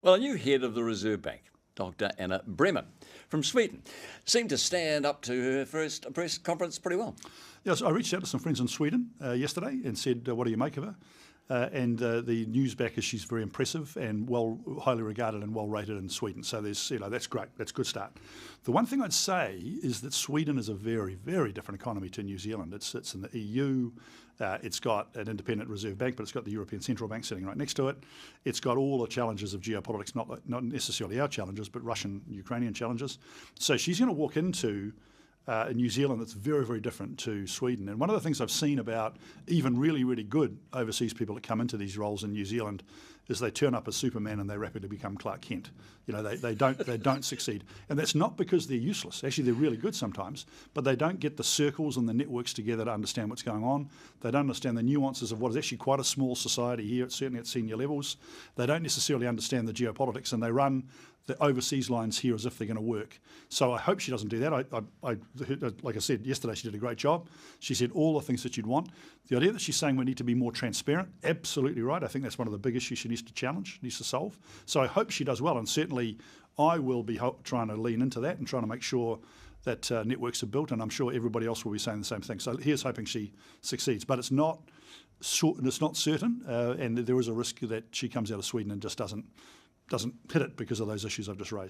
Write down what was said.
Well, a new head of the Reserve Bank, Dr. Anna Breman from Sweden, seemed to stand up to her first press conference pretty well. Yes, I reached out to some friends in Sweden yesterday and said, what do you make of her? The news back is she's very impressive and highly regarded and well rated in Sweden. So that's great. That's a good start. The one thing I'd say is that Sweden is a very, very different economy to New Zealand. It sits in the EU. It's got an independent reserve bank, but it's got the European Central Bank sitting right next to it. It's got all the challenges of geopolitics, not necessarily our challenges, but Russian, Ukrainian challenges. So she's going to walk into New Zealand that's very, very different to Sweden. And one of the things I've seen about even really, really good overseas people that come into these roles in New Zealand is they turn up as Superman and they rapidly become Clark Kent. You know, they don't succeed. And that's not because they're useless. Actually, they're really good sometimes, but they don't get the circles and the networks together to understand what's going on. They don't understand the nuances of what is actually quite a small society here, certainly at senior levels. They don't necessarily understand the geopolitics, and they run the overseas lines here as if they're going to work. So I hope she doesn't do that. Like I said yesterday, she did a great job. She said all the things that you'd want. The idea that she's saying we need to be more transparent, absolutely right. I think that's one of the big issues she needs to challenge, needs to solve. So I hope she does well, and certainly I will be trying to lean into that and trying to make sure that networks are built, and I'm sure everybody else will be saying the same thing. So here's hoping she succeeds, but it's not certain, and there is a risk that she comes out of Sweden and just doesn't hit it because of those issues I've just raised.